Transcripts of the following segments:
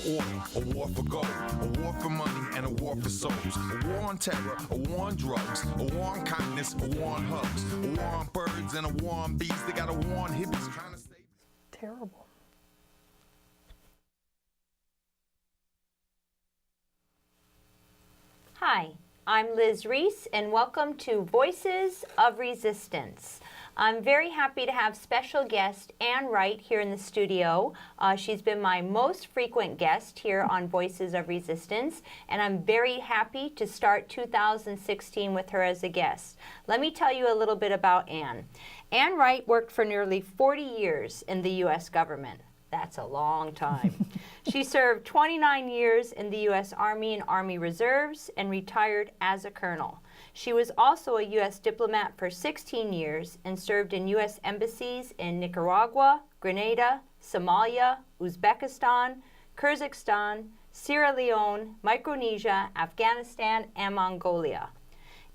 oil, a war for gold, a war for money, and a war for souls. A war on terror, a war on drugs, a war on kindness, a war on hugs, a war on birds, and a war on bees. They got a war on hippies trying to save. Terrible. Hi, I'm Liz Rees, and welcome to Voices of Resistance. I'm very happy to have special guest Ann Wright here in the studio. She's been my most frequent guest here on Voices of Resistance, and I'm very happy to start 2016 with her as a guest. Let me tell you a little bit about Ann. Ann Wright worked for nearly 40 years in the U.S. government. That's a long time. She served 29 years in the U.S. Army and Army Reserves and retired as a colonel. She was also a U.S. diplomat for 16 years and served in U.S. embassies in Nicaragua, Grenada, Somalia, Uzbekistan, Kyrgyzstan, Sierra Leone, Micronesia, Afghanistan, and Mongolia.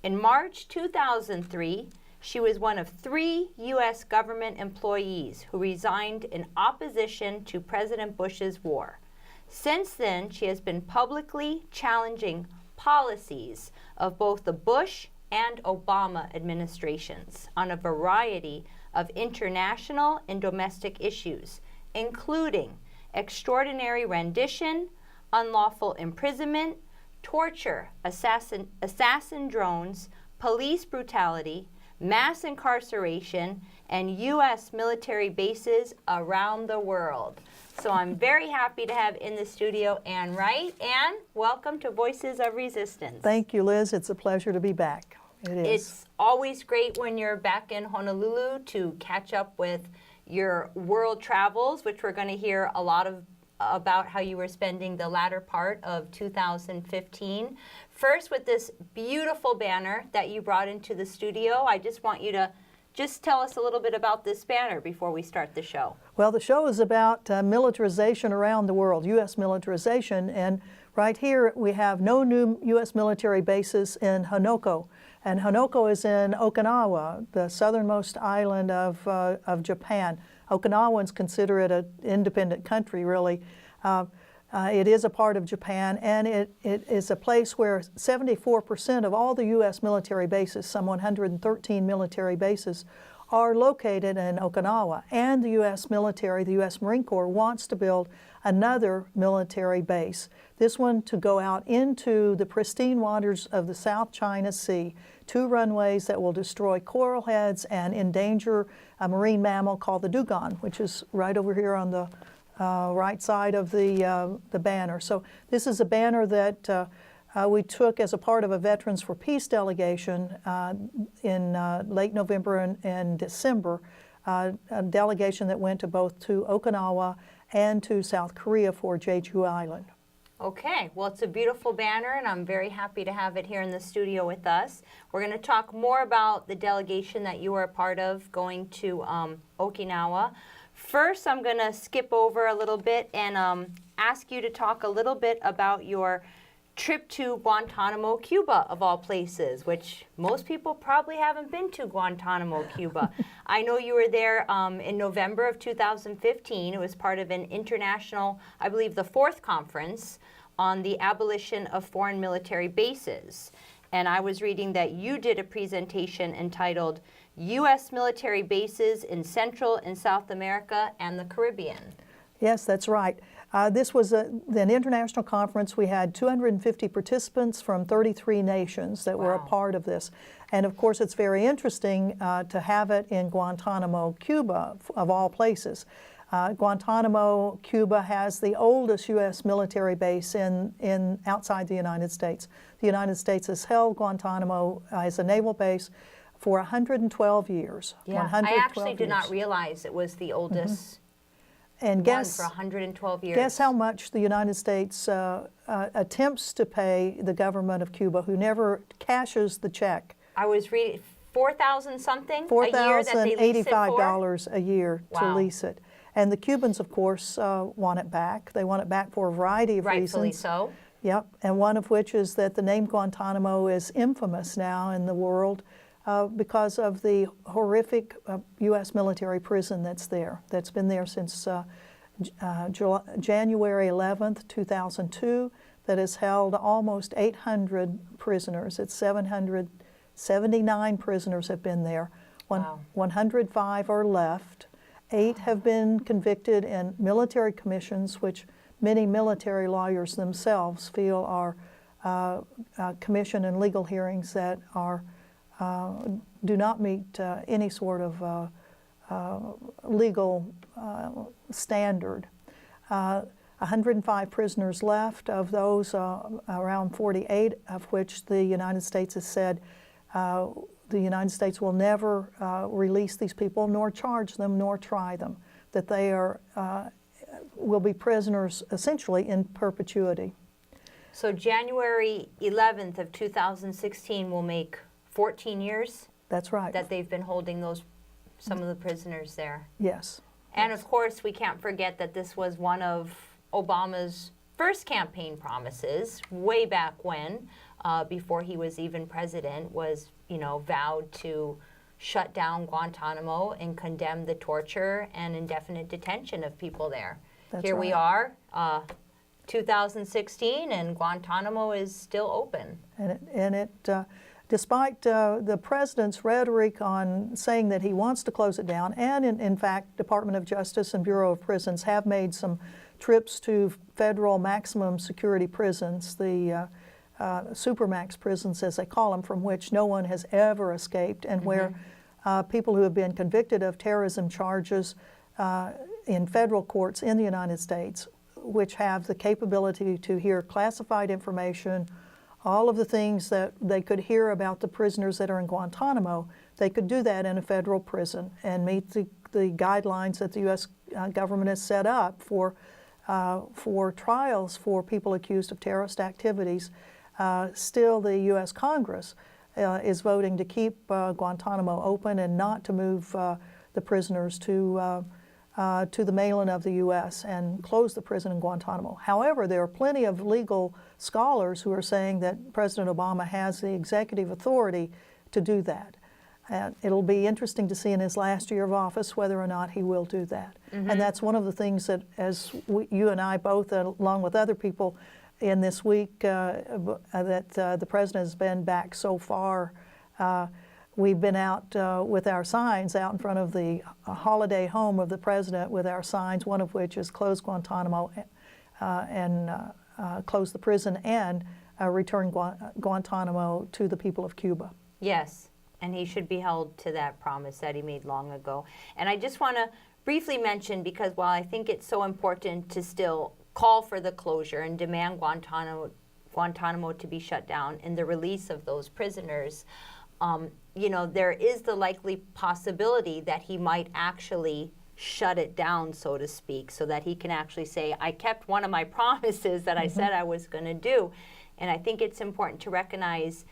In March 2003, she was one of 3 U.S. government employees who resigned in opposition to President Bush's war. Since then, she has been publicly challenging policies of both the Bush and Obama administrations on a variety of international and domestic issues, including extraordinary rendition, unlawful imprisonment, torture, assassin drones, police brutality, mass incarceration, and U.S. military bases around the world. So I'm very happy to have in the studio Ann Wright. Ann, welcome to Voices of Resistance. Thank you, Liz. It's a pleasure to be back. It is. It's always great when you're back in Honolulu to catch up with your world travels, which we're going to hear a lot about how you were spending the latter part of 2015. First, with this beautiful banner that you brought into the studio, I just want you to just tell us a little bit about this banner before we start the show. Well, the show is about militarization around the world, U.S. militarization, and right here we have no new U.S. military bases in Honoko. And Honoko is in Okinawa, the southernmost island of Japan. Okinawans consider it an independent country, really. It is a part of Japan, and it is a place where 74% of all the U.S. military bases, some 113 military bases, are located in Okinawa. And the U.S. military, the U.S. Marine Corps, wants to build another military base. This one to go out into the pristine waters of the South China Sea, 2 runways that will destroy coral heads and endanger a marine mammal called the dugong, which is right over here on the right side of the banner. So this is a banner that we took as a part of a Veterans for Peace delegation in late November and December, a delegation that went to Okinawa and to South Korea for Jeju Island. Okay, well, it's a beautiful banner, and I'm very happy to have it here in the studio with us. We're going to talk more about the delegation that you were a part of going to Okinawa. First, I'm going to skip over a little bit and ask you to talk a little bit about your trip to Guantanamo, Cuba, of all places, which most people probably haven't been to Guantanamo, Cuba. I know you were there in November of 2015. It was part of an international, I believe, the 4th conference on the abolition of foreign military bases. And I was reading that you did a presentation entitled U.S. Military Bases in Central and South America and the Caribbean. Yes, that's right. This was an international conference. We had 250 participants from 33 nations that were a part of this. And of course, it's very interesting to have it in Guantanamo, Cuba, of all places. Guantanamo, Cuba has the oldest U.S. military base outside the United States. The United States has held Guantanamo as a naval base for 112 years. Yeah, I actually did not realize it was the oldest and one for 112 years. Guess how much the United States attempts to pay the government of Cuba, who never cashes the check. I was reading $4,000 something a year that they lease it for? $4,085 a year to lease it. And the Cubans, of course, want it back. They want it back for a variety of reasons. Rightfully so. Yep, and one of which is that the name Guantanamo is infamous now in the world because of the horrific U.S. military prison that's there, that's been there since January 11th, 2002, that has held almost 800 prisoners. It's 779 prisoners have been there. Wow. 105 are left. 8 have been convicted in military commissions, which many military lawyers themselves feel are commission and legal hearings that are do not meet any sort of legal standard. 105 prisoners left. Of those, around 48 of which the United States has said the United States will never release these people, nor charge them, nor try them, that they are will be prisoners essentially in perpetuity. So January 11th of 2016 will make 14 years? That's right. That they've been holding some of the prisoners there. Yes. And of course, we can't forget that this was one of Obama's first campaign promises way back when, before he was even president, was, vowed to shut down Guantanamo and condemn the torture and indefinite detention of people there. That's Here right. we are, 2016, and Guantanamo is still open. And it despite the president's rhetoric on saying that he wants to close it down, and in fact, Department of Justice and Bureau of Prisons have made some trips to federal maximum security prisons, the supermax prisons, as they call them, from which no one has ever escaped, and where people who have been convicted of terrorism charges in federal courts in the United States, which have the capability to hear classified information, all of the things that they could hear about the prisoners that are in Guantanamo, they could do that in a federal prison and meet the guidelines that the U.S. government has set up for trials for people accused of terrorist activities. Still, the U.S. Congress is voting to keep Guantanamo open and not to move the prisoners to the mainland of the U.S. and close the prison in Guantanamo. However, there are plenty of legal scholars who are saying that President Obama has the executive authority to do that. And it'll be interesting to see in his last year of office whether or not he will do that. And that's one of the things that, as you and I both, along with other people in this week, that the President has been back so far. We've been out with our signs out in front of the holiday home of the President with our signs, one of which is close Guantanamo and close the prison and return Guantanamo to the people of Cuba. Yes, and he should be held to that promise that he made long ago. And I just want to briefly mention, because while I think it's so important to still call for the closure and demand Guantanamo to be shut down and the release of those prisoners, there is the likely possibility that he might actually shut it down, so to speak, so that he can actually say, I kept one of my promises that I said I was going to do. And I think it's important to recognize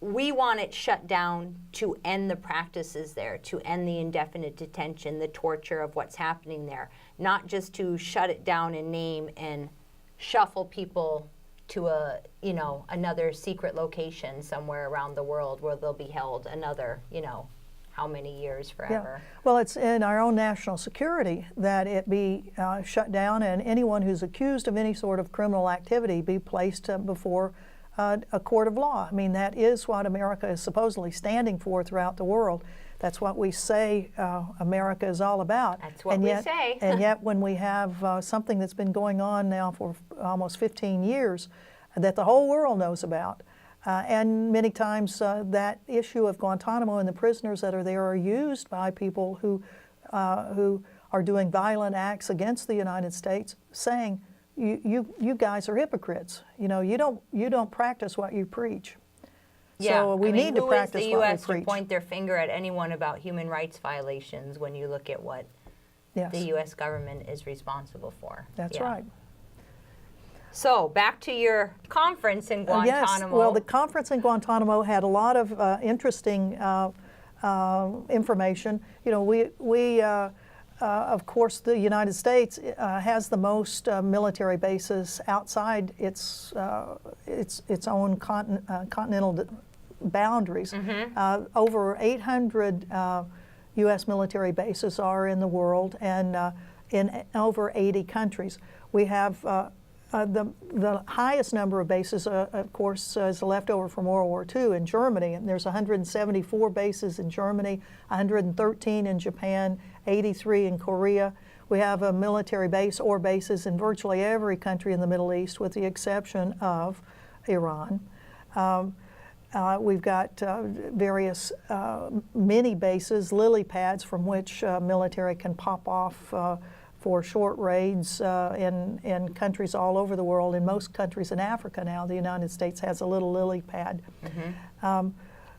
we want it shut down to end the practices there, to end the indefinite detention, the torture of what's happening there, not just to shut it down in name and shuffle people to another secret location somewhere around the world where they'll be held another, how many years forever. Yeah. Well, it's in our own national security that it be shut down and anyone who's accused of any sort of criminal activity be placed before a court of law. I mean, that is what America is supposedly standing for throughout the world. That's what we say America is all about. That's what we say. And yet when we have something that's been going on now for almost 15 years that the whole world knows about, and many times that issue of Guantanamo and the prisoners that are there are used by people who are doing violent acts against the United States, saying, you guys are hypocrites. You don't practice what you preach. Yeah, so we need to practice what we preach. Who is the U.S. to point their finger at anyone about human rights violations when you look at what the U.S. government is responsible for? That's right. So back to your conference in Guantanamo. Yes, well, the conference in Guantanamo had a lot of interesting information. Of course, the United States has the most military bases outside its own continental boundaries. Over 800 U.S. military bases are in the world, and in over 80 countries. We have the highest number of bases, of course, is leftover from World War II in Germany, and there's 174 bases in Germany, 113 in Japan, 83 in Korea. We have a military base or bases in virtually every country in the Middle East, with the exception of Iran. We've got various mini bases, lily pads, from which military can pop off for short raids in countries all over the world. In most countries in Africa now, the United States has a little lily pad.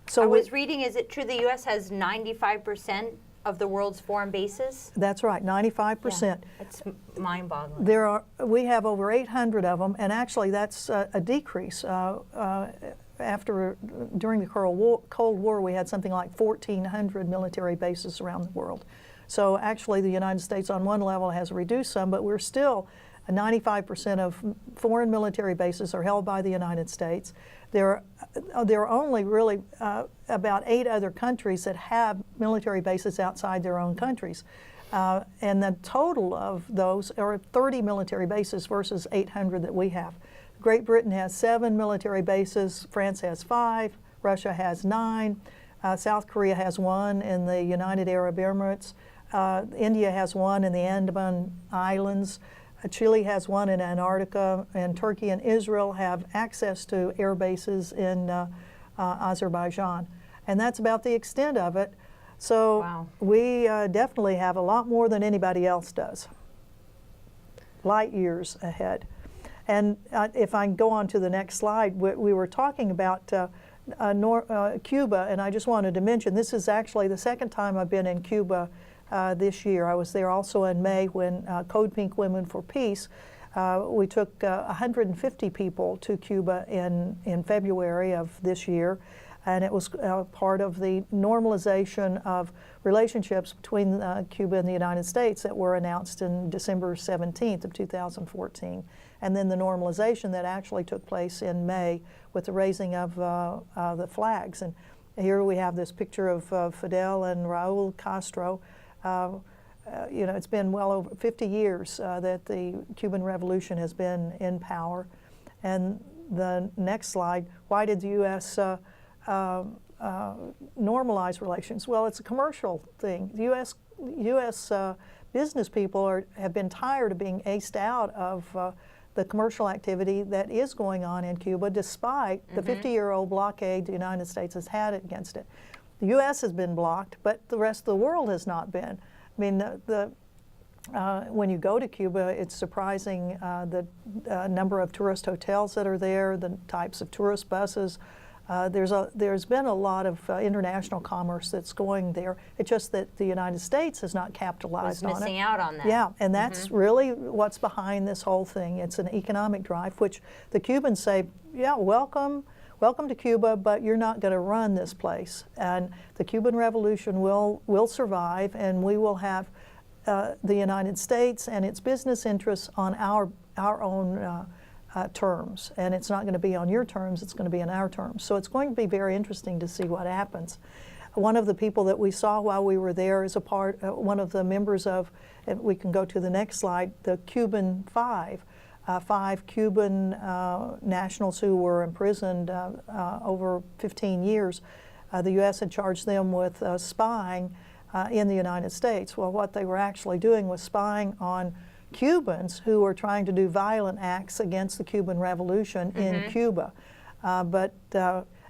So I was reading, is it true the U.S. has 95% of the world's foreign bases? That's right, 95%. Yeah, that's mind-boggling. We have over 800 of them, and actually that's a decrease. During the Cold War, we had something like 1,400 military bases around the world. So actually the United States on one level has reduced some, but we're still 95% of foreign military bases are held by the United States. There are only really about 8 other countries that have military bases outside their own countries. And the total of those are 30 military bases versus 800 that we have. Great Britain has 7 military bases, France has 5, Russia has 9, South Korea has 1 in the United Arab Emirates, India has 1 in the Andaman Islands, Chile has 1 in Antarctica, and Turkey and Israel have access to air bases in Azerbaijan. And that's about the extent of it. So wow. We definitely have a lot more than anybody else does. Light years ahead. And if I can go on to the next slide, we were talking about Cuba, and I just wanted to mention this is actually the second time I've been in Cuba this year. I was there also in May when Code Pink Women for Peace. We took 150 people to Cuba in February of this year, and it was part of the normalization of relationships between Cuba and the United States that were announced in December 17th of 2014, and then the normalization that actually took place in May with the raising of the flags. And here we have this picture of Fidel and Raul Castro. You know, it's been well over 50 years that the Cuban Revolution has been in power. And the next slide, why did the U.S. Normalize relations? Well, it's a commercial thing. The U.S. Business people have been tired of being aced out of the commercial activity that is going on in Cuba, despite the 50-year-old blockade the United States has had against it. The U.S. has been blocked, but the rest of the world has not been. I mean, when you go to Cuba, it's surprising the number of tourist hotels that are there, the types of tourist buses. There's been a lot of international commerce that's going there. It's just that the United States has not capitalized on it. Missing out on that. Yeah, and that's really what's behind this whole thing. It's an economic drive, which the Cubans say, yeah, welcome to Cuba, but you're not going to run this place. And the Cuban Revolution will survive, and we will have the United States and its business interests on our own terms. And it's not going to be on your terms, it's going to be on our terms. So it's going to be very interesting to see what happens. One of the people that we saw while we were there is one of the members of, and we can go to the next slide, the Cuban Five. 5 Cuban nationals who were imprisoned over 15 years. The U.S. had charged them with spying in the United States. Well, what they were actually doing was spying on Cubans who were trying to do violent acts against the Cuban Revolution in Cuba. But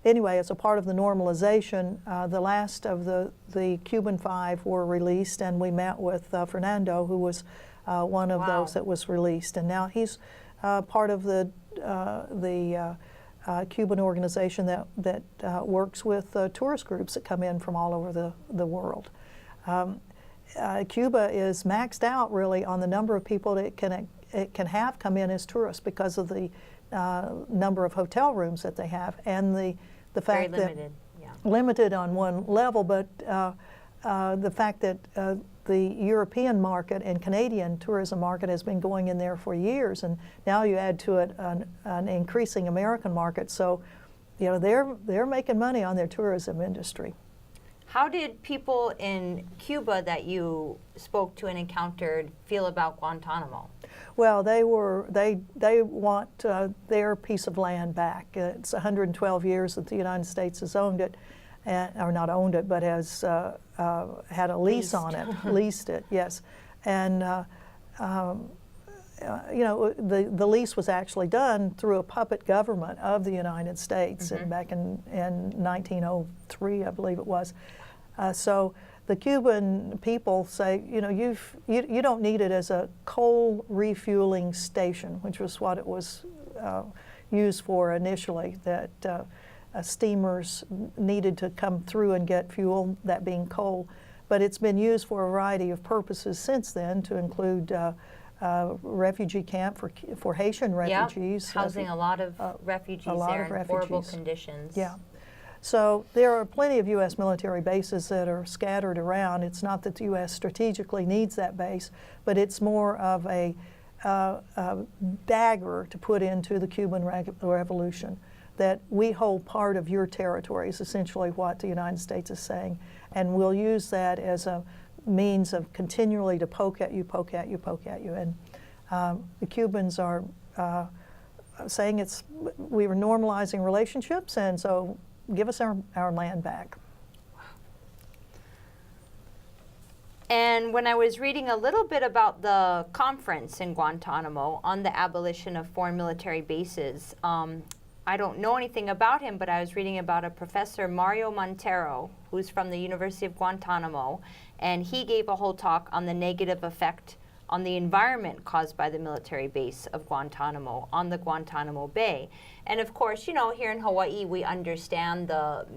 anyway, as a part of the normalization, the last of the Cuban 5 were released, and we met with Fernando, who was one of those that was released, and now he's part of the Cuban organization that works with tourist groups that come in from all over the world. Cuba is maxed out really on the number of people that it can have come in as tourists because of the number of hotel rooms that they have, and the fact that limited on one level, but the fact that the European market and Canadian tourism market has been going in there for years, and now you add to it an increasing American market. So, you know, they're making money on their tourism industry. How did people in Cuba that you spoke to and encountered feel about Guantanamo? Well, they want their piece of land back. It's 112 years that the United States has owned it, or not owned it, but has had a lease on it, leased it, yes. And you know, the lease was actually done through a puppet government of the United States, and back in 1903, I believe it was. So the Cuban people say, you know, you don't need it as a coal refueling station, which was what it was used for initially, that steamers needed to come through and get fuel, that being coal. But it's been used for a variety of purposes since then, to include refugee camp for Haitian refugees. Yep. Housing a lot of refugees there in horrible conditions. Yeah. So there are plenty of U.S. military bases that are scattered around. It's not that the U.S. strategically needs that base, but it's more of a dagger to put into the Cuban Revolution, that we hold part of your territory is essentially what the United States is saying, and we'll use that as a means of continually to poke at you, poke at you, poke at you. And the Cubans are saying we were normalizing relationships, and so give us our land back. And when I was reading a little bit about the conference in Guantanamo on the abolition of foreign military bases, I don't know anything about him, but I was reading about a professor, Mario Montero, who's from the University of Guantanamo, and he gave a whole talk on the negative effect on the environment caused by the military base of Guantanamo on the Guantanamo Bay. And of course, you know, here in Hawaii, we understand the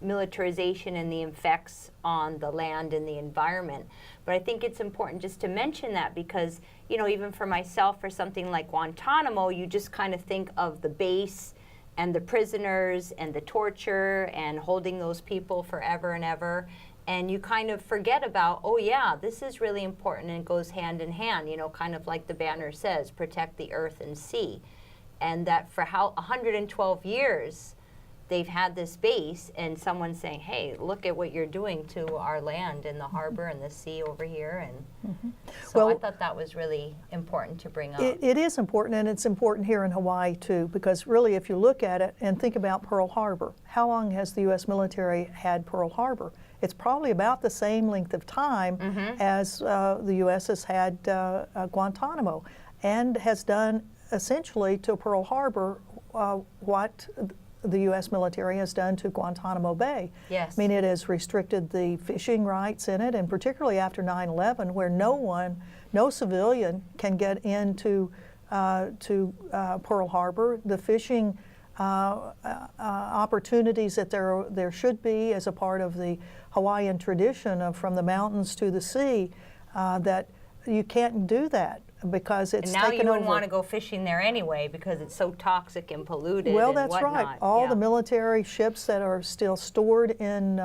militarization and the effects on the land and the environment. But I think it's important just to mention that because, you know, even for myself, for something like Guantanamo, you just kind of think of the base and the prisoners and the torture and holding those people forever and ever. And you kind of forget about, oh yeah, this is really important and it goes hand in hand, you know, kind of like the banner says, protect the earth and sea. And that for 112 years, they've had this base, and someone's saying, hey, look at what you're doing to our land and the harbor and the sea over here. And so well, I thought that was really important to bring up. It is important, and it's important here in Hawaii too, because really if you look at it and think about Pearl Harbor, how long has the U.S. military had Pearl Harbor? It's probably about the same length of time as the U.S. has had Guantanamo, and has done essentially to Pearl Harbor what the U.S. military has done to Guantanamo Bay. Yes. I mean, it has restricted the fishing rights in it, and particularly after 9/11, where no civilian can get into Pearl Harbor. The fishing opportunities that there should be as a part of the Hawaiian tradition of from the mountains to the sea, that you can't do that because it's taken over. And now you wouldn't want to go fishing there anyway because it's so toxic and polluted. Well, and that's whatnot. right. All the military ships that are still stored in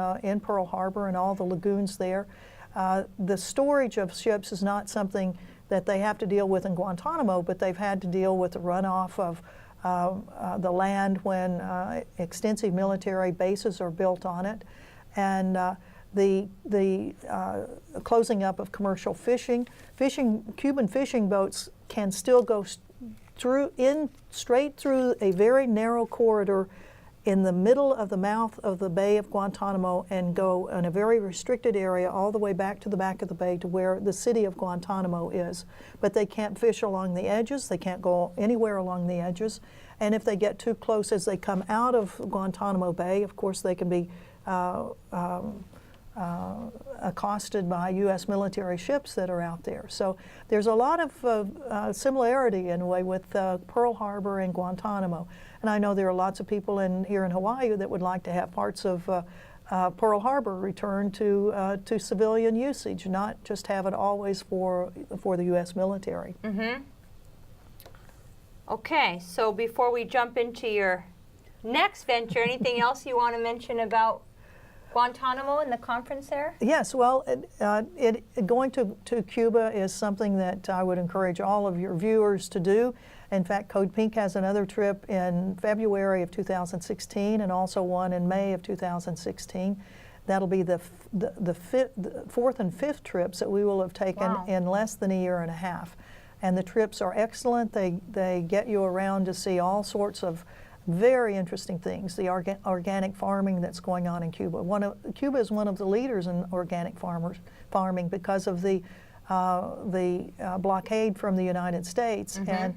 Pearl Harbor and all the lagoons there, the storage of ships is not something that they have to deal with in Guantanamo, but they've had to deal with the runoff of the land when extensive military bases are built on it, and the closing up of commercial fishing. Cuban fishing boats can still go straight through a very narrow corridor in the middle of the mouth of the Bay of Guantanamo and go in a very restricted area all the way back to the back of the bay to where the city of Guantanamo is. But they can't fish along the edges, they can't go anywhere along the edges, and if they get too close as they come out of Guantanamo Bay, of course they can be accosted by U.S. military ships that are out there. So there's a lot of similarity in a way with Pearl Harbor and Guantanamo. And I know there are lots of people here in Hawaii that would like to have parts of Pearl Harbor returned to civilian usage, not just have it always for the U.S. military. Okay, so before we jump into your next venture, anything else you want to mention about Guantanamo and the conference there? Yes, well, going to Cuba is something that I would encourage all of your viewers to do. In fact, Code Pink has another trip in February of 2016 and also one in May of 2016. That'll be the fourth and fifth trips that we will have taken in less than a year and a half. And the trips are excellent. They get you around to see all sorts of very interesting things. The organic farming that's going on in Cuba. Cuba is one of the leaders in organic farming because of the blockade from the United States. And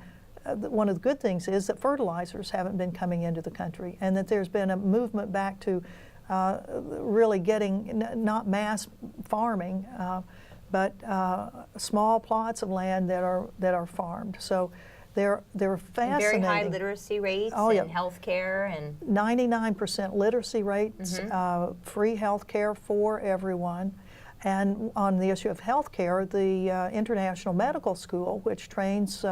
one of the good things is that fertilizers haven't been coming into the country, and that there's been a movement back to really getting not mass farming, but small plots of land that are farmed. So they're fascinating. Very high literacy rates and health care, and 99% literacy rates, free health care for everyone. And on the issue of health care, the International Medical School, which trains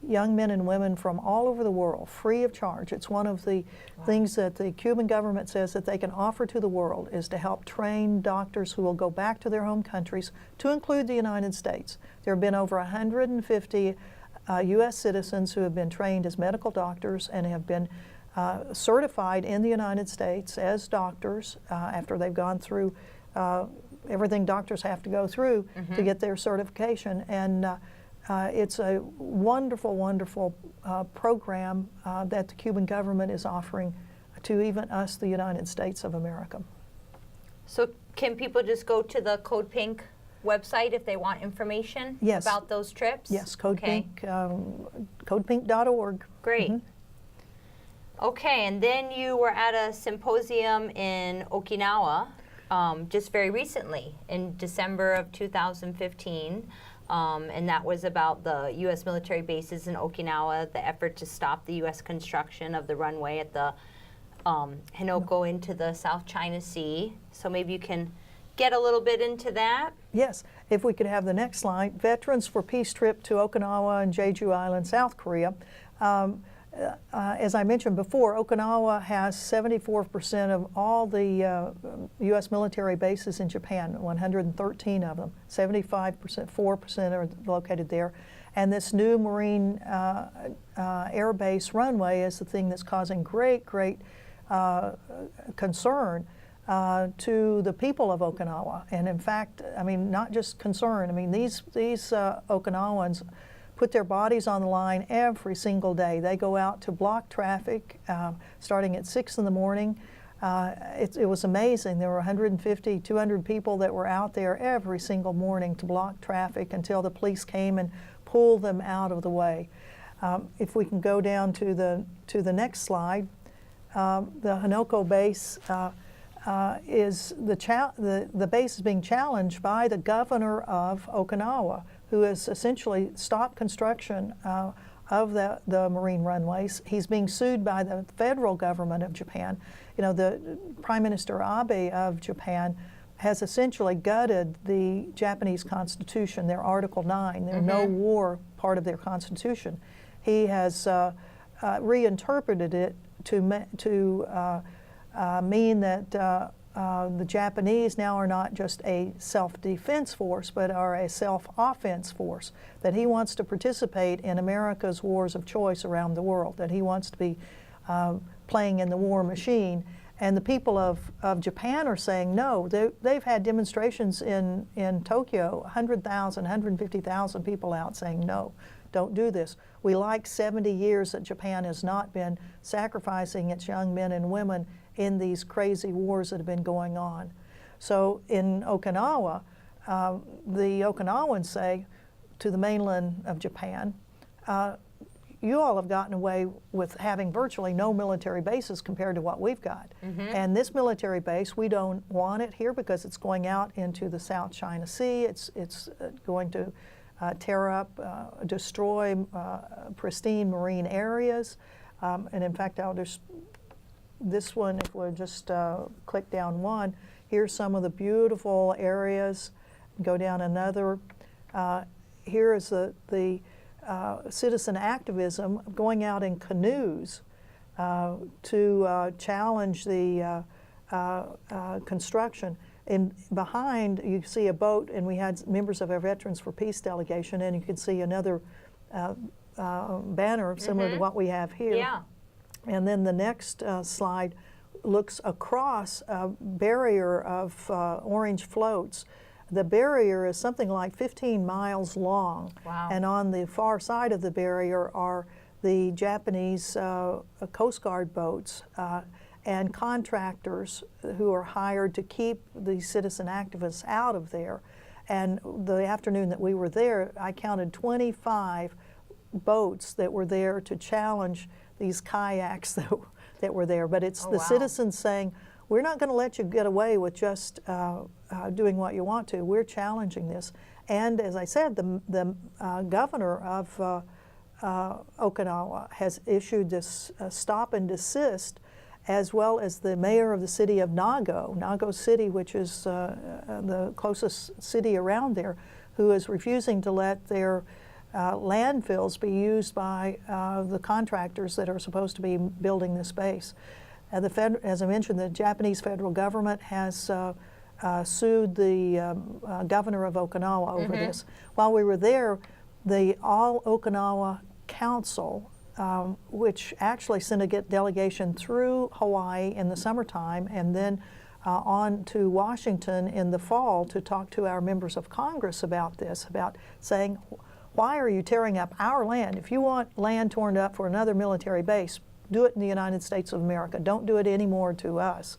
young men and women from all over the world, free of charge. It's one of the things that the Cuban government says that they can offer to the world, is to help train doctors who will go back to their home countries, to include the United States. There have been over 150 U.S. citizens who have been trained as medical doctors and have been certified in the United States as doctors after they've gone through everything doctors have to go through to get their certification. And it's a wonderful, wonderful program that the Cuban government is offering to even us, the United States of America. So can people just go to the Code Pink website if they want information about those trips? Yes, Code Pink, codepink.org. Great. Okay, and then you were at a symposium in Okinawa just very recently, in December of 2015. And that was about the U.S. military bases in Okinawa, the effort to stop the U.S. construction of the runway at the Henoko into the South China Sea. So maybe you can get a little bit into that. Yes, if we could have the next slide. Veterans for Peace trip to Okinawa and Jeju Island, South Korea. As I mentioned before, Okinawa has 74% of all the U.S. military bases in Japan, 113 of them. 75%, 4% are located there. And this new Marine Air Base runway is the thing that's causing great concern to the people of Okinawa. And in fact, I mean, not just concern, I mean, these Okinawans put their bodies on the line every single day. They go out to block traffic starting at 6 in the morning. It was amazing. There were 150, 200 people that were out there every single morning to block traffic until the police came and pulled them out of the way. If we can go down to the next slide, the Henoko base is the base is being challenged by the governor of Okinawa, who has essentially stopped construction of the marine runways. He's being sued by the federal government of Japan. You know, the Prime Minister Abe of Japan has essentially gutted the Japanese Constitution, their Article 9, their no war part of their Constitution. He has reinterpreted it to mean that the Japanese now are not just a self-defense force, but are a self-offense force, that he wants to participate in America's wars of choice around the world, that he wants to be playing in the war machine. And the people of Japan are saying no. They've had demonstrations in Tokyo, 100,000, 150,000 people out saying no, don't do this. We like 70 years that Japan has not been sacrificing its young men and women in these crazy wars that have been going on. So in Okinawa, the Okinawans say to the mainland of Japan, you all have gotten away with having virtually no military bases compared to what we've got. And this military base, we don't want it here because it's going out into the South China Sea. It's going to tear up, destroy pristine marine areas. And in fact, this one, if we'll just click down one, here's some of the beautiful areas. Go down another. Here is the citizen activism going out in canoes to challenge the construction. Behind, you see a boat, and we had members of our Veterans for Peace delegation, and you can see another banner similar to what we have here. Yeah. And then the next slide looks across a barrier of orange floats. The barrier is something like 15 miles long. Wow. And on the far side of the barrier are the Japanese Coast Guard boats and contractors who are hired to keep the citizen activists out of there. And the afternoon that we were there, I counted 25 boats that were there to challenge these kayaks that were there. But it's the citizens saying, we're not going to let you get away with just doing what you want to. We're challenging this. And as I said, the governor of Okinawa has issued this stop and desist, as well as the mayor of the city of Nago City, which is the closest city around there, who is refusing to let their landfills be used by the contractors that are supposed to be building this base. As I mentioned, the Japanese federal government has sued the governor of Okinawa over this. While we were there, the All Okinawa Council, which actually sent a delegation through Hawaii in the summertime and then on to Washington in the fall to talk to our members of Congress about this, about saying, why are you tearing up our land? If you want land torn up for another military base, do it in the United States of America. Don't do it anymore to us.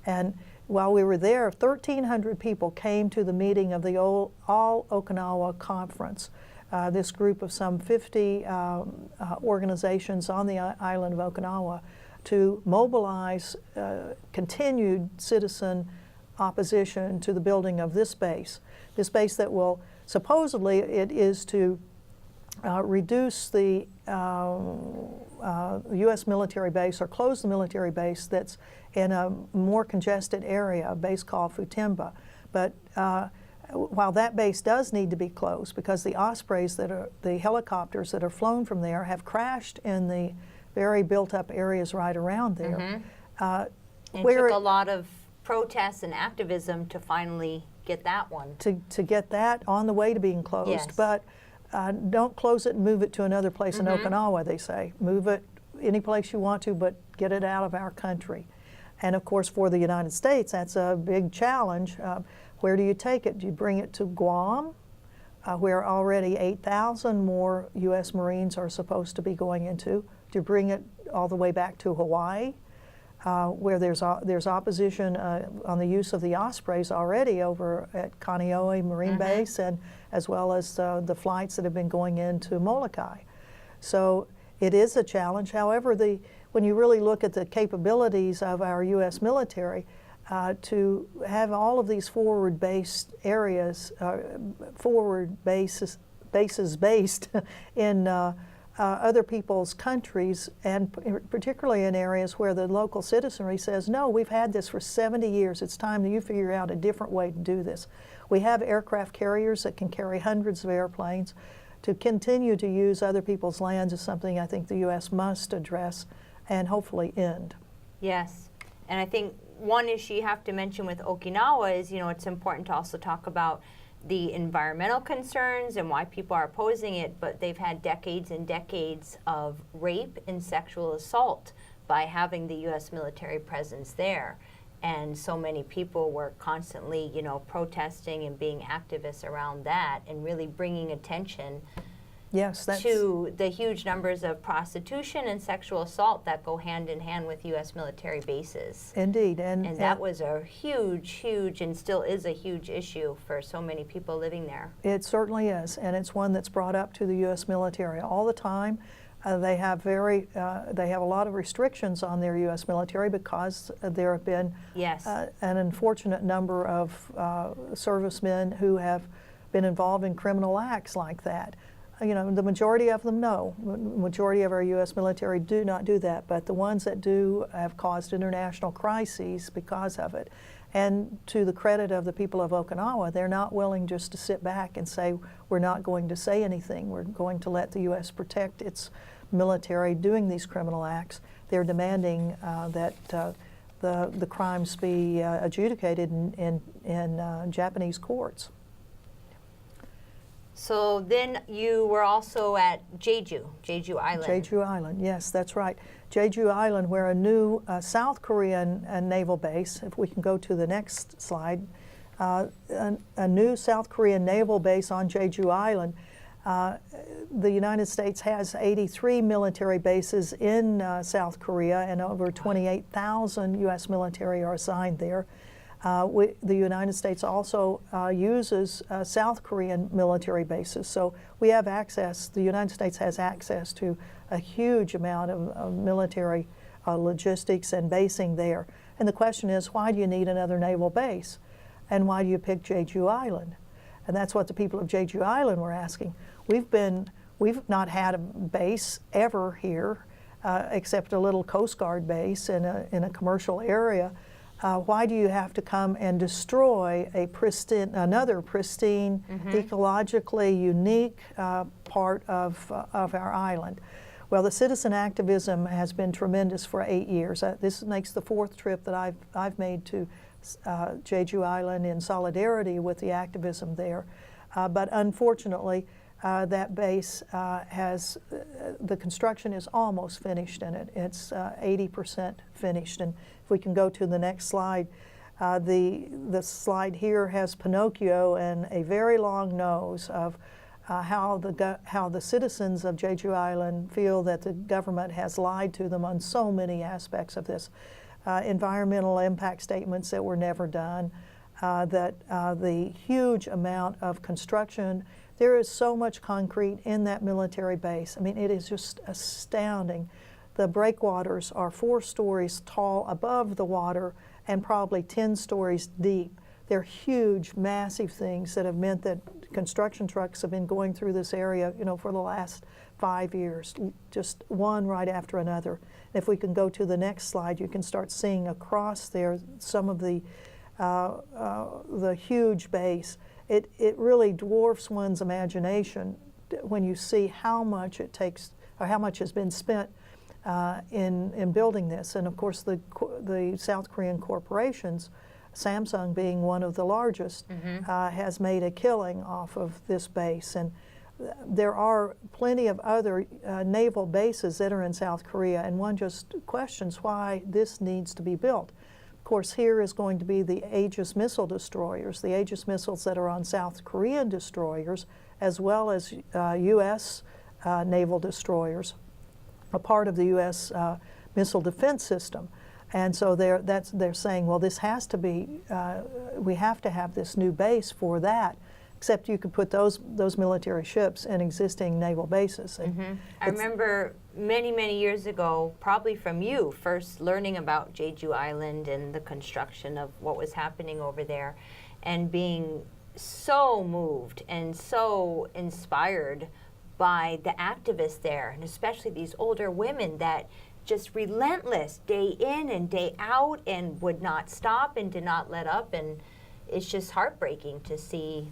And while we were there, 1,300 people came to the meeting of the All Okinawa Conference. This group of some 50 organizations on the island of Okinawa to mobilize continued citizen opposition to the building of this base that will, supposedly it is to reduce the U.S. military base or close the military base that's in a more congested area, a base called Futemba. But while that base does need to be closed because the Ospreys the helicopters that are flown from there have crashed in the very built-up areas right around there. And it took a lot of protests and activism to finally get that one. To get that on the way to being closed. Yes. But don't close it and move it to another place in Okinawa, they say. Move it any place you want to, but get it out of our country. And of course, for the United States, that's a big challenge. Where do you take it? Do you bring it to Guam, where already 8,000 more U.S. Marines are supposed to be going into? Do you bring it all the way back to Hawaii, where there's opposition on the use of the Ospreys already over at Kaneohe Marine Base, and as well as the flights that have been going into Molokai. So it is a challenge. However, when you really look at the capabilities of our U.S. military, to have all of these forward-based areas, bases based in other people's countries, and particularly in areas where the local citizenry says, no, we've had this for 70 years. It's time that you figure out a different way to do this. We have aircraft carriers that can carry hundreds of airplanes. To continue to use other people's lands is something I think the U.S. must address and hopefully end. Yes, and I think one issue you have to mention with Okinawa is, it's important to also talk about the environmental concerns and why people are opposing it, but they've had decades and decades of rape and sexual assault by having the U.S. military presence there. And so many people were constantly, protesting and being activists around that and really bringing attention to the huge numbers of prostitution and sexual assault that go hand in hand with U.S. military bases. Indeed. And that was a huge, and still is a huge issue for so many people living there. It certainly is, and it's one that's brought up to the U.S. military all the time. They have a lot of restrictions on their U.S. military because there have been an unfortunate number of servicemen who have been involved in criminal acts like that. The majority of them, no. The majority of our U.S. military do not do that, but the ones that do have caused international crises because of it. And to the credit of the people of Okinawa, they're not willing just to sit back and say, we're not going to say anything. We're going to let the U.S. protect its military doing these criminal acts. They're demanding that the crimes be adjudicated in Japanese courts. So then you were also at Jeju Island. Jeju Island, yes, that's right. Jeju Island, where a new South Korean naval base, if we can go to the next slide, a new South Korean naval base on Jeju Island. The United States has 83 military bases in South Korea, and over 28,000 U.S. military are assigned there. The United States also uses South Korean military bases, so we have access, the United States has access to a huge amount of military logistics and basing there. And the question is, why do you need another naval base? And why do you pick Jeju Island? And that's what the people of Jeju Island were asking. We've not had a base ever here, except a little Coast Guard base in a commercial area. Why do you have to come and destroy another pristine, ecologically unique part of our island? Well, the citizen activism has been tremendous for 8 years. This makes the 4th trip that I've made to Jeju Island in solidarity with the activism there. But unfortunately, that base the construction is almost finished in it. It's 80% finished. And if we can go to the next slide, the slide here has Pinocchio and a very long nose of how the citizens of Jeju Island feel that the government has lied to them on so many aspects of this. Environmental impact statements that were never done, that the huge amount of construction. There is so much concrete in that military base. I mean, it is just astounding. The breakwaters are 4 stories tall above the water and probably 10 stories deep. They're huge, massive things that have meant that construction trucks have been going through this area, for the last 5 years, just one right after another. If we can go to the next slide, you can start seeing across there some of the huge base. It really dwarfs one's imagination when you see how much it takes, or how much has been spent in building this. And of course, the South Korean corporations, Samsung being one of the largest, has made a killing off of this base. And there are plenty of other naval bases that are in South Korea, and one just questions why this needs to be built. Of course, here is going to be the Aegis missile destroyers, the Aegis missiles that are on South Korean destroyers, as well as U.S. naval destroyers, a part of the U.S. missile defense system. And so they're saying, well, this has to be, we have to have this new base for that, except you could put those military ships in existing naval bases. I remember many, many years ago, probably from you, first learning about Jeju Island and the construction of what was happening over there, and being so moved and so inspired by the activists there, and especially these older women that just relentless day in and day out and would not stop and did not let up. And it's just heartbreaking to see,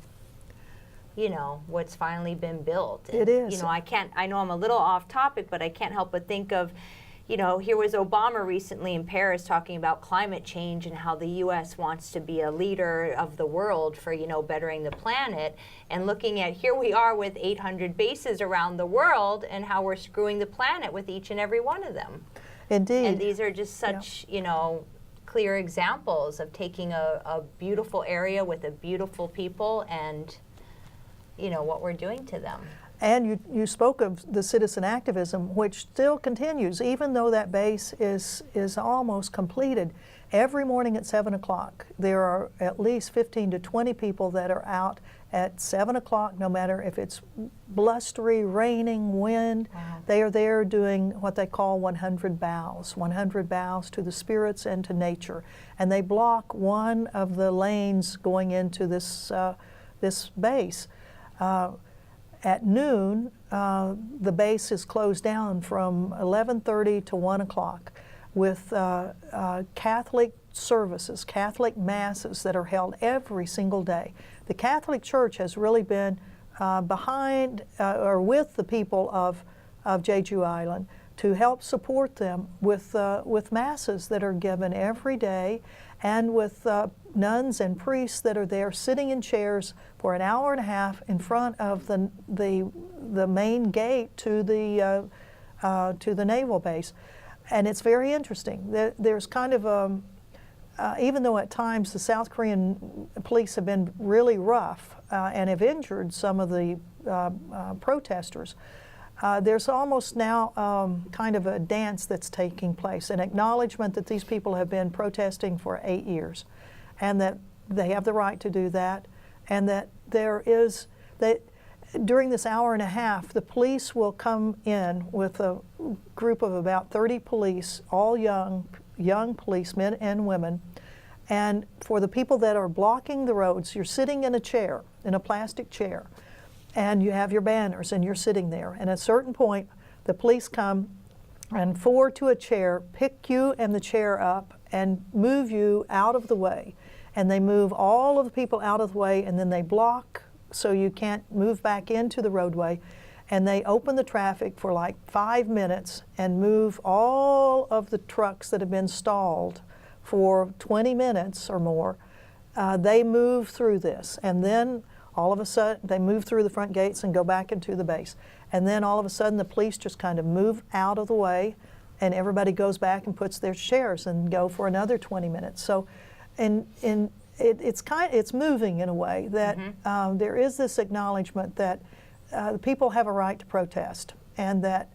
what's finally been built. And, it is. I know I'm a little off topic, but I can't help but think of, here was Obama recently in Paris talking about climate change and how the U.S. wants to be a leader of the world for, bettering the planet, and looking at here we are with 800 bases around the world and how we're screwing the planet with each and every one of them. Indeed. And these are just such, clear examples of taking a beautiful area with a beautiful people and, what we're doing to them. And you spoke of the citizen activism, which still continues, even though that base is almost completed. Every morning at 7 o'clock, there are at least 15 to 20 people that are out at 7 o'clock, no matter if it's blustery, raining, wind. Wow. They are there doing what they call 100 bows to the spirits and to nature. And they block one of the lanes going into this base. At noon, the base is closed down from 11:30 to 1 o'clock with Catholic services, Catholic masses that are held every single day. The Catholic Church has really been behind or with the people of Jeju Island to help support them with masses that are given every day, and with nuns and priests that are there sitting in chairs for an hour and a half in front of the main gate to the naval base. And it's very interesting. There's kind of even though at times the South Korean police have been really rough and have injured some of the protesters, there's almost now kind of a dance that's taking place, an acknowledgement that these people have been protesting for 8 years, and that they have the right to do that, and that during this hour and a half, the police will come in with a group of about 30 police, all young policemen and women. And for the people that are blocking the roads, you're sitting in a chair, in a plastic chair, and you have your banners and you're sitting there. And at a certain point, the police come and 4 to a chair, pick you and the chair up and move you out of the way. And they move all of the people out of the way, and then they block so you can't move back into the roadway. And they open the traffic for like 5 minutes and move all of the trucks that have been stalled for 20 minutes or more. They move through this, and then all of a sudden they move through the front gates and go back into the base. And then all of a sudden the police just kind of move out of the way, and everybody goes back and puts their chairs and go for another 20 minutes. So it's moving in a way that there is this acknowledgement that people have a right to protest, and that,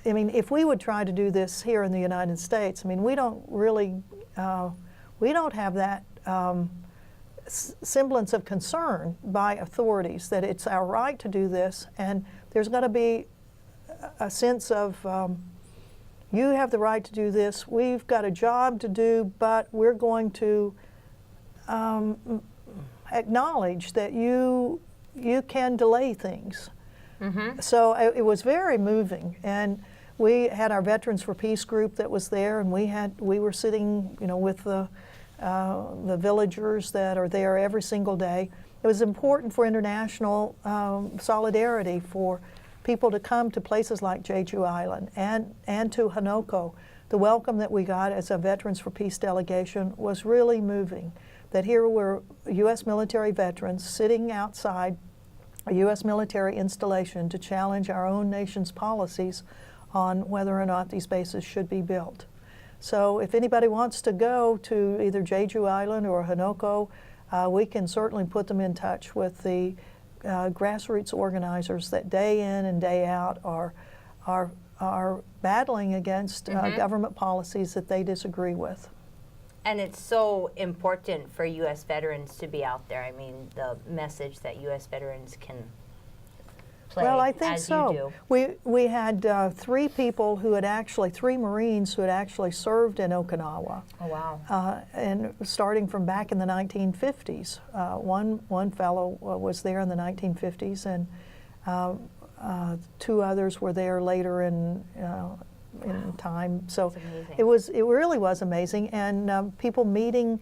I mean, if we would try to do this here in the United States, I mean, we don't really, we don't have that semblance of concern by authorities that it's our right to do this, and there's got to be a sense of you have the right to do this, we've got a job to do, but we're going to acknowledge that you can delay things. So it was very moving, and we had our Veterans for Peace group that was there, and we were sitting, you know, with the villagers that are there every single day. It was important for international solidarity for people to come to places like Jeju Island and to Hanoko. The welcome that we got as a Veterans for Peace delegation was really moving. That here were U.S. military veterans sitting outside a U.S. military installation to challenge our own nation's policies on whether or not these bases should be built. So if anybody wants to go to either Jeju Island or Hanoko, we can certainly put them in touch with the grassroots organizers that day in and day out are battling against government policies that they disagree with. And it's so important for U.S. veterans to be out there. I mean, the message that U.S. veterans can play. Well, I think as so. You do. We had 3 people who had actually, 3 Marines who had actually served in Okinawa. Oh, wow. And starting from back in the 1950s. One fellow was there in the 1950s, and 2 others were there later in time. So it really was amazing, and people meeting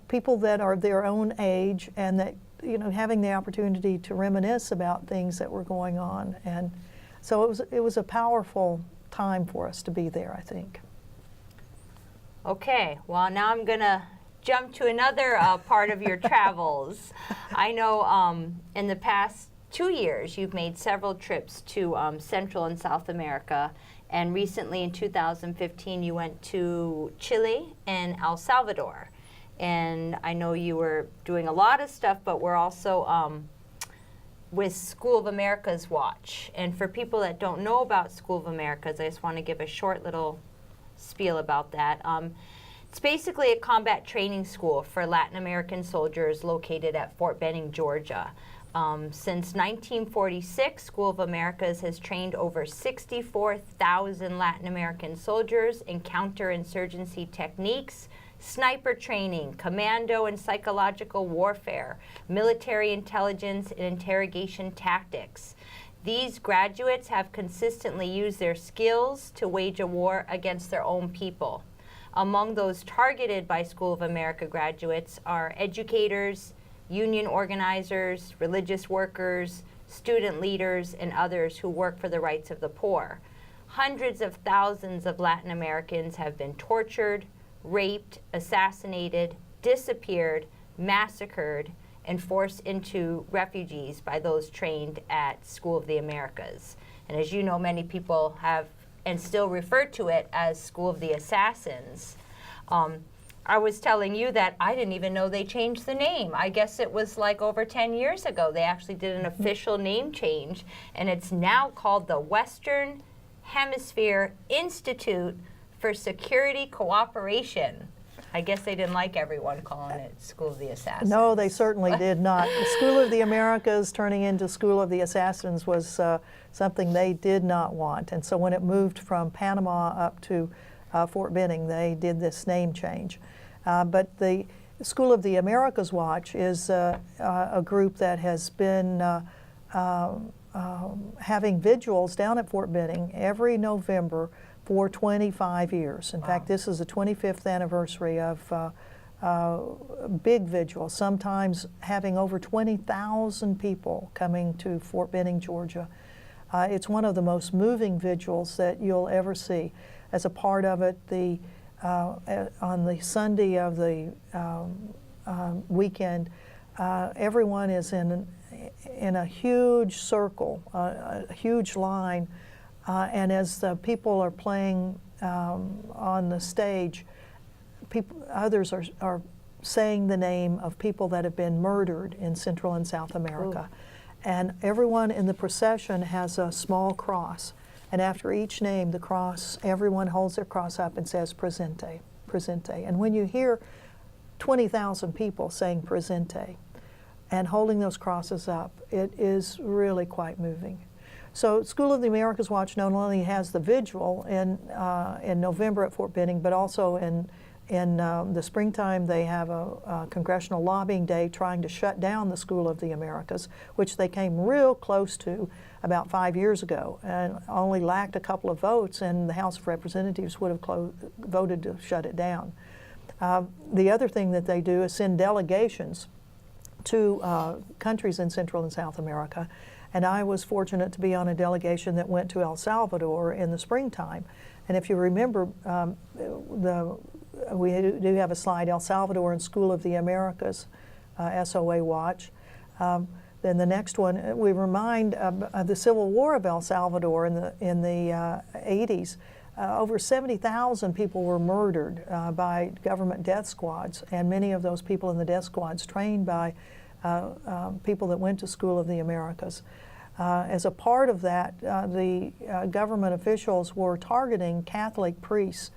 people that are their own age, and that, you know, having the opportunity to reminisce about things that were going on. And so it was a powerful time for us to be there, I think. Okay, well, now I'm gonna jump to another part of your travels. I know in the past 2 years you've made several trips to Central and South America, and recently in 2015 you went to Chile and El Salvador. And I know you were doing a lot of stuff, but we're also with School of America's Watch. And for people that don't know about School of America's, I just want to give a short little spiel about that. It's basically a combat training school for Latin American soldiers located at Fort Benning, Georgia. Since 1946, School of Americas has trained over 64,000 Latin American soldiers in counterinsurgency techniques, sniper training, commando and psychological warfare, military intelligence and interrogation tactics. These graduates have consistently used their skills to wage a war against their own people. Among those targeted by School of America graduates are educators, union organizers, religious workers, student leaders, and others who work for the rights of the poor. Hundreds of thousands of Latin Americans have been tortured, raped, assassinated, disappeared, massacred, and forced into refugees by those trained at School of the Americas. And as you know, many people have and still refer to it as School of the Assassins. I was telling you that I didn't even know they changed the name. I guess it was like over 10 years ago. They actually did an official name change, and it's now called the Western Hemisphere Institute for Security Cooperation. I guess they didn't like everyone calling it School of the Assassins. No, they certainly did not. The School of the Americas turning into School of the Assassins was something they did not want. And so when it moved from Panama up to Fort Benning, they did this name change. But the School of the Americas Watch is a group that has been having vigils down at Fort Benning every November for 25 years. In fact, this is the 25th anniversary of big vigil, sometimes having over 20,000 people coming to Fort Benning, Georgia. It's one of the most moving vigils that you'll ever see. As a part of it, on the Sunday of the weekend, everyone is in a huge circle, a huge line, and as the people are playing on the stage, others are saying the name of people that have been murdered in Central and South America. Ooh. And everyone in the procession has a small cross. And after each name, the cross, everyone holds their cross up and says, Presente, Presente. And when you hear 20,000 people saying Presente and holding those crosses up, it is really quite moving. So School of the Americas Watch not only has the vigil in November at Fort Benning, but also in the springtime they have a congressional lobbying day trying to shut down the School of the Americas, which they came real close to about 5 years ago and only lacked a couple of votes, and the House of Representatives would have voted to shut it down. The other thing that they do is send delegations to countries in Central and South America, and I was fortunate to be on a delegation that went to El Salvador in the springtime. And if you remember, we do have a slide, El Salvador and School of the Americas, SOA Watch. Then the next one, we remind of the Civil War of El Salvador in the 80s. Over 70,000 people were murdered by government death squads, and many of those people in the death squads trained by people that went to School of the Americas. As a part of that, the government officials were targeting Catholic priests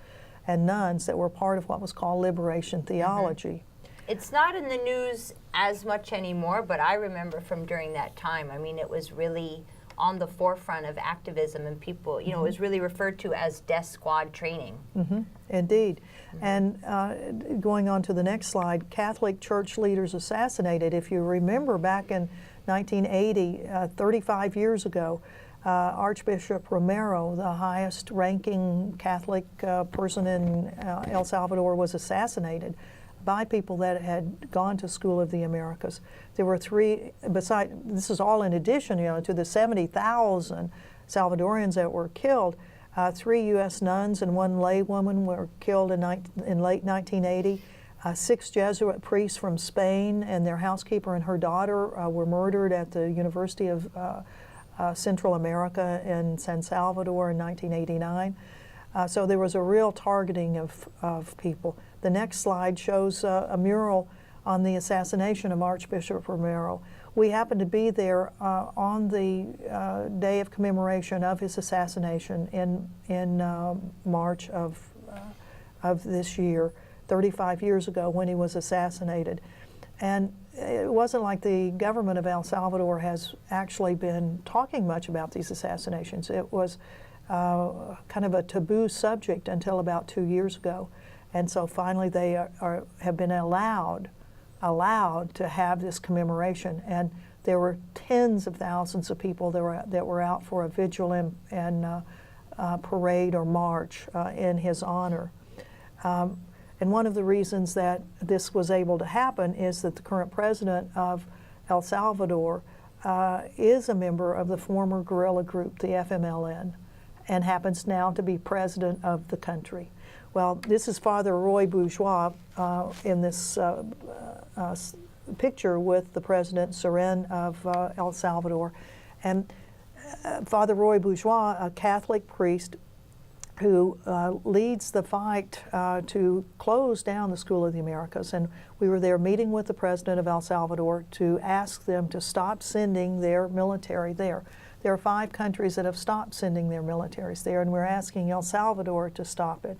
and nuns that were part of what was called liberation theology. It's not in the news as much anymore, but I remember from during that time, I mean, it was really on the forefront of activism, and people, you know, it was really referred to as death squad training. Indeed. And going on to the next slide, Catholic church leaders assassinated. If you remember back in 1980, 35 years ago, Archbishop Romero, the highest ranking Catholic person in El Salvador, was assassinated by people that had gone to School of the Americas. There were three, this is all in addition, you know, to the 70,000 Salvadorians that were killed. 3 U.S. nuns and 1 lay woman were killed in late 1980. 6 Jesuit priests from Spain and their housekeeper and her daughter were murdered at the University of Central America in San Salvador in 1989. So there was a real targeting of people. The next slide shows a mural on the assassination of Archbishop Romero. We happened to be there on the day of commemoration of his assassination in March of this year, 35 years ago when he was assassinated. And it wasn't like the government of El Salvador has actually been talking much about these assassinations. It was kind of a taboo subject until about 2 years ago. And so finally they have been allowed to have this commemoration. And there were tens of thousands of people that were out for a vigil and parade or march in his honor. And one of the reasons that this was able to happen is that the current president of El Salvador is a member of the former guerrilla group, the FMLN, and happens now to be president of the country. Well, this is Father Roy Bourgeois in this picture with the President Seren of El Salvador. And Father Roy Bourgeois, a Catholic priest, who leads the fight to close down the School of the Americas. And we were there meeting with the president of El Salvador to ask them to stop sending their military there. There are 5 countries that have stopped sending their militaries there, and we're asking El Salvador to stop it.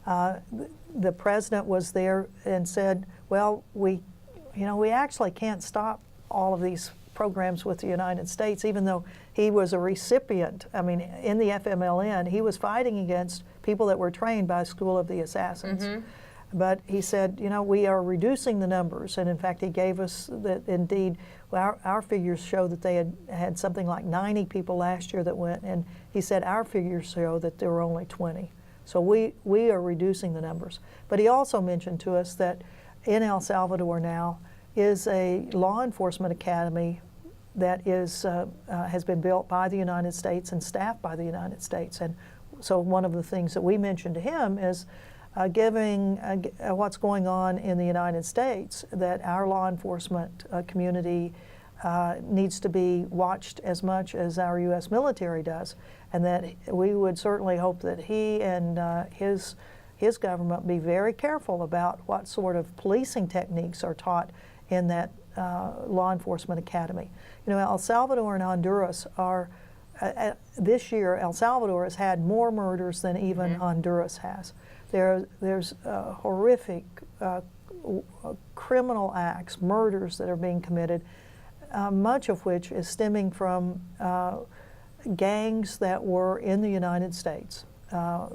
The president was there and said, well, we actually can't stop all of these programs with the United States, even though he was a recipient. I mean, in the FMLN, he was fighting against people that were trained by School of the Assassins. But he said, we are reducing the numbers, and in fact, he gave us that indeed, our figures show that they had something like 90 people last year that went, and he said our figures show that there were only 20. So we are reducing the numbers. But he also mentioned to us that in El Salvador now is a law enforcement academy that has been built by the United States and staffed by the United States. And so one of the things that we mentioned to him is giving what's going on in the United States, that our law enforcement community needs to be watched as much as our U.S. military does, and that we would certainly hope that he and his government be very careful about what sort of policing techniques are taught in that law enforcement academy. El Salvador and Honduras are, this year, El Salvador has had more murders than even Honduras has. There's horrific criminal acts, murders that are being committed, much of which is stemming from gangs that were in the United States,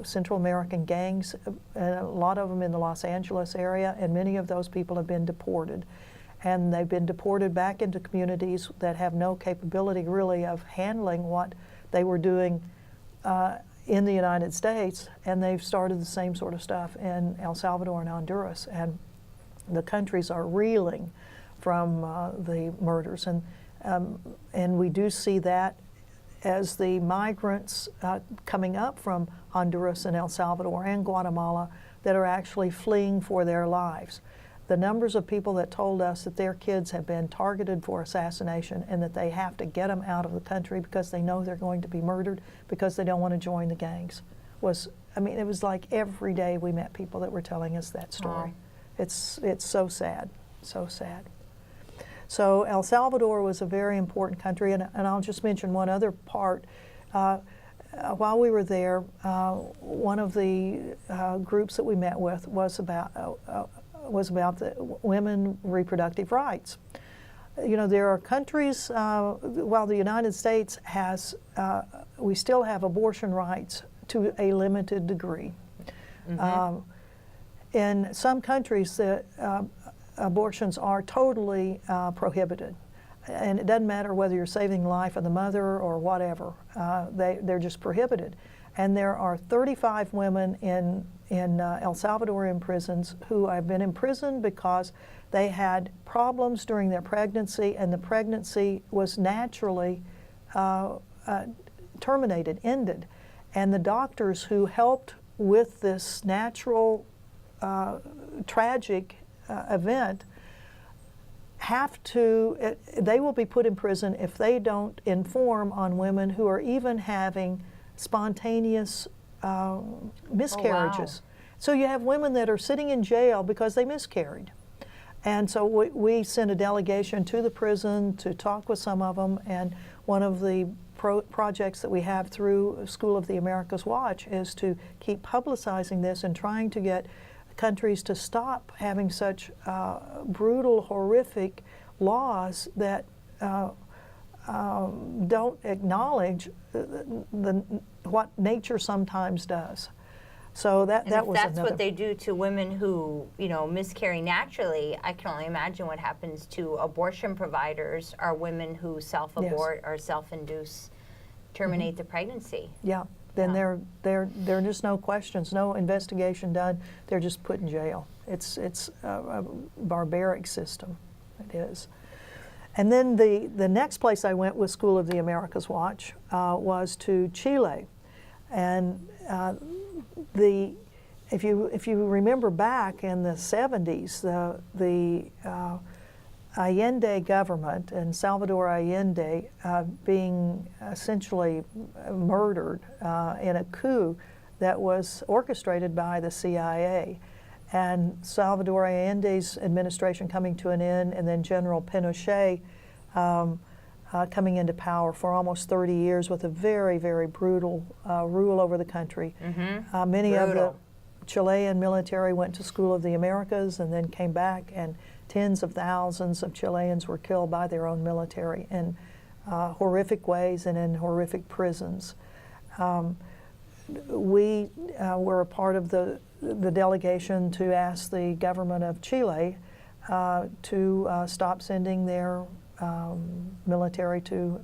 Central American gangs, and a lot of them in the Los Angeles area, and many of those people have been deported. And they've been deported back into communities that have no capability really of handling what they were doing in the United States, and they've started the same sort of stuff in El Salvador and Honduras, and the countries are reeling from the murders, and we do see that as the migrants coming up from Honduras and El Salvador and Guatemala that are actually fleeing for their lives. The numbers of people that told us that their kids have been targeted for assassination and that they have to get them out of the country because they know they're going to be murdered because they don't want to join the gangs it was like every day we met people that were telling us that story. It's so sad, so sad. So El Salvador was a very important country, and I'll just mention one other part. While we were there, one of the groups that we met with was about the women reproductive rights. There are countries, while the United States has, we still have abortion rights to a limited degree. In some countries, abortions are totally prohibited. And it doesn't matter whether you're saving the life of the mother or whatever, they're just prohibited. And there are 35 women in El Salvadorian prisons who have been imprisoned because they had problems during their pregnancy, and the pregnancy was naturally terminated, ended. And the doctors who helped with this natural tragic event they will be put in prison if they don't inform on women who are even having spontaneous miscarriages. Oh, wow. So you have women that are sitting in jail because they miscarried. And so we sent a delegation to the prison to talk with some of them, and one of the projects that we have through School of the Americas Watch is to keep publicizing this and trying to get countries to stop having such brutal, horrific laws that don't acknowledge what nature sometimes does. So that was that's another. what they do to women who miscarry naturally. I can only imagine what happens to abortion providers or women who self-abort or self-induce, terminate the pregnancy. Yeah. Then there are just no questions, no investigation done. They're just put in jail. It's a barbaric system. It is. And then the next place I went with School of the Americas Watch was to Chile, and if you remember back in the 70s, the Allende government and Salvador Allende being essentially murdered in a coup that was orchestrated by the CIA. And Salvador Allende's administration coming to an end, and then General Pinochet coming into power for almost 30 years with a very, very brutal rule over the country. Many of the Chilean military went to School of the Americas and then came back, and tens of thousands of Chileans were killed by their own military in horrific ways and in horrific prisons. We were a part of the delegation to ask the government of Chile to stop sending their military to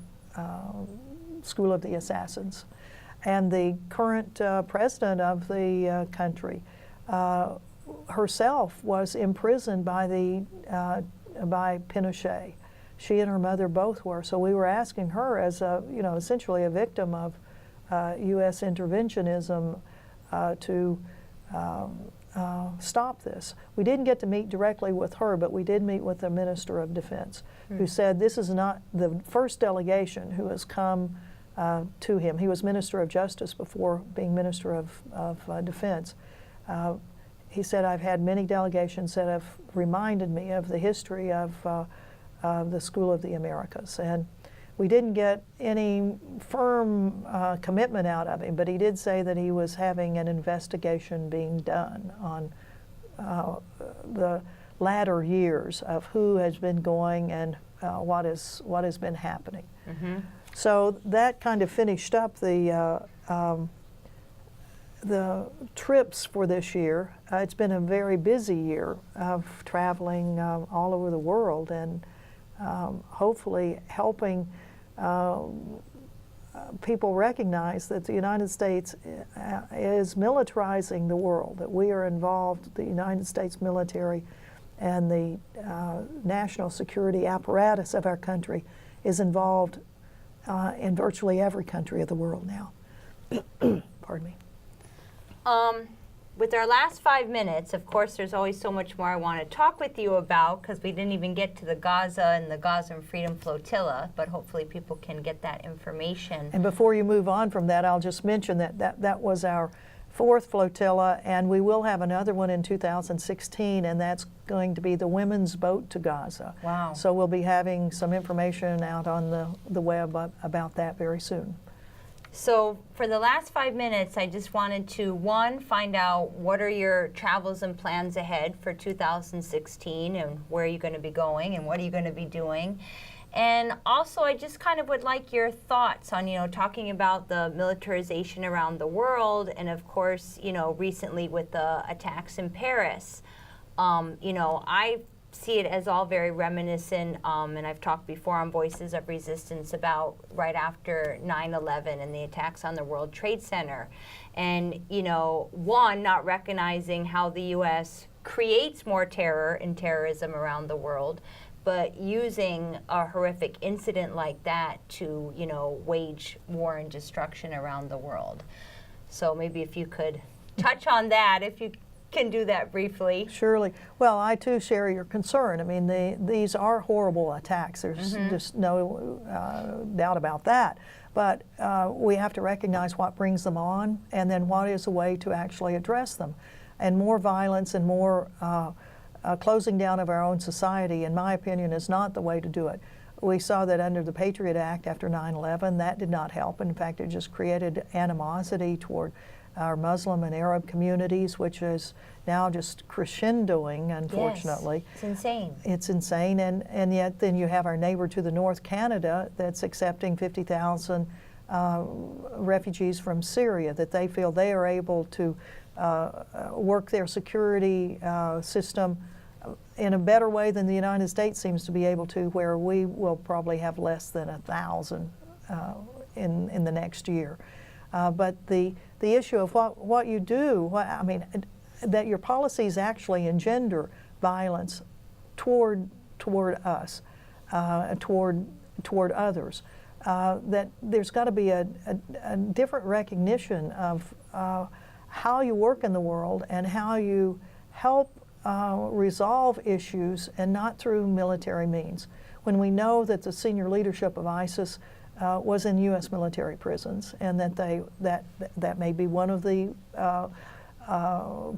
School of the Assassins. And the current president of the country herself was imprisoned by Pinochet. She and her mother both were. So we were asking her, as a, essentially a victim of U.S. interventionism, to stop this. We didn't get to meet directly with her, but we did meet with the Minister of Defense, who said this is not the first delegation who has come to him. He was Minister of Justice before being Minister of Defense. He said, I've had many delegations that have reminded me of the history of the School of the Americas. And we didn't get any firm commitment out of him, but he did say that he was having an investigation being done on the latter years of who has been going and what has been happening. So that kind of finished up the trips for this year. It's been a very busy year of traveling all over the world, and hopefully helping people recognize that the United States is militarizing the world, that we are involved, the United States military and the national security apparatus of our country is involved in virtually every country of the world now. Pardon me. With our last 5 minutes, of course, there's always so much more I want to talk with you about, because we didn't even get to the Gaza and the Gaza and Freedom Flotilla, but hopefully people can get that information. And before you move on from that, I'll just mention that was our 4th flotilla, and we will have another one in 2016, and that's going to be the women's boat to Gaza. Wow. So we'll be having some information out on the web about that very soon. So for the last 5 minutes, I just wanted to, one, find out what are your travels and plans ahead for 2016, and where are you going to be going, and what are you going to be doing? And also, I just kind of would like your thoughts on, talking about the militarization around the world, and of course, recently with the attacks in Paris. I see it as all very reminiscent, and I've talked before on Voices of Resistance about right after 9/11 and the attacks on the World Trade Center. And, one, not recognizing how the U.S. creates more terror and terrorism around the world, but using a horrific incident like that to, wage war and destruction around the world. So maybe if you could touch on that, if you can do that briefly. Surely. Well, I too share your concern. I mean, these are horrible attacks. There's just no doubt about that. But we have to recognize what brings them on, and then what is a way to actually address them. And more violence and more closing down of our own society, in my opinion, is not the way to do it. We saw that under the Patriot Act after 9/11, that did not help. In fact, it just created animosity toward our Muslim and Arab communities, which is now just crescendoing, unfortunately. Yes, it's insane. It's insane, and yet then you have our neighbor to the north, Canada, that's accepting 50,000 refugees from Syria, that they feel they are able to work their security system in a better way than the United States seems to be able to, where we will probably have less than 1,000 in the next year. But the issue of what you do, that your policies actually engender violence toward us, toward others. That there's got to be a different recognition of how you work in the world and how you help resolve issues, and not through military means. When we know that the senior leadership of ISIS was in U.S. military prisons, and that may be one of the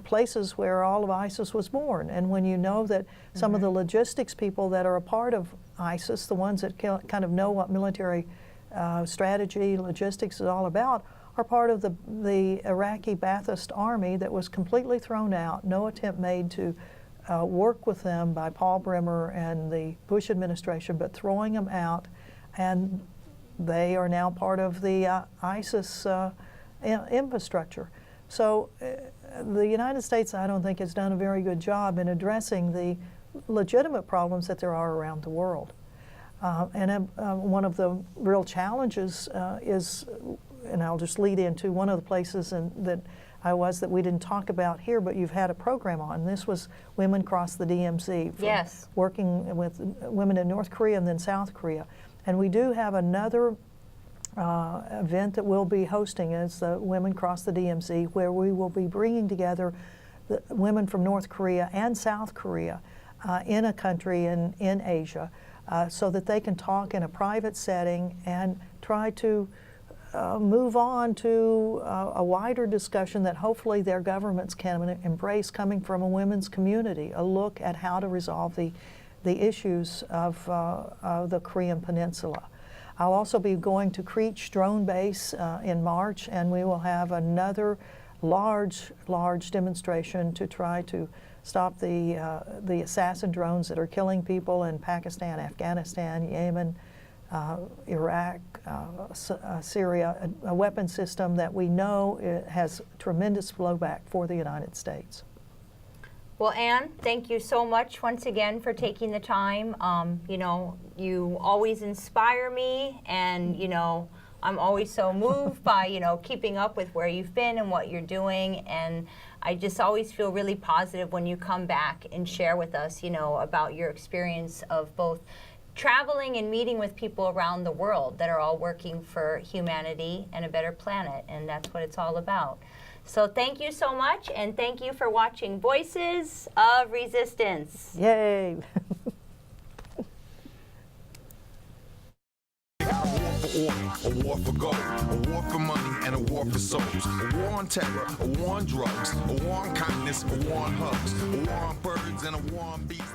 places where all of ISIS was born. And when you know that some of the logistics people that are a part of ISIS, the ones that kind of know what military strategy, logistics is all about, are part of the Iraqi Ba'athist army that was completely thrown out, no attempt made to work with them by Paul Bremer and the Bush administration, but throwing them out, and they are now part of the ISIS infrastructure. So the United States, I don't think, has done a very good job in addressing the legitimate problems that there are around the world. And one of the real challenges is, and I'll just lead into one of the places that I was that we didn't talk about here, but you've had a program on. This was Women Cross the DMZ. Yes. Working with women in North Korea and then South Korea. And we do have another event that we'll be hosting is the Women Cross the DMZ, where we will be bringing together the women from North Korea and South Korea in a country in Asia so that they can talk in a private setting and try to move on to a wider discussion that hopefully their governments can embrace, coming from a women's community, a look at how to resolve the issues of the Korean Peninsula. I'll also be going to Creech Drone Base in March, and we will have another large demonstration to try to stop the assassin drones that are killing people in Pakistan, Afghanistan, Yemen, Iraq, Syria, a weapon system that we know has tremendous blowback for the United States. Well, Ann, thank you so much once again for taking the time. You know, you always inspire me, and, you know, I'm always so moved by, you know, keeping up with where you've been and what you're doing. And I just always feel really positive when you come back and share with us, you know, about your experience of both traveling and meeting with people around the world that are all working for humanity and a better planet. And that's what it's all about. So thank you so much, and thank you for watching Voices of Resistance. Yay! A war for gold, a war for money, and a war for souls. A war on terror, a war on drugs, a war on kindness, a war on hugs, a war on birds, and a war on beasts.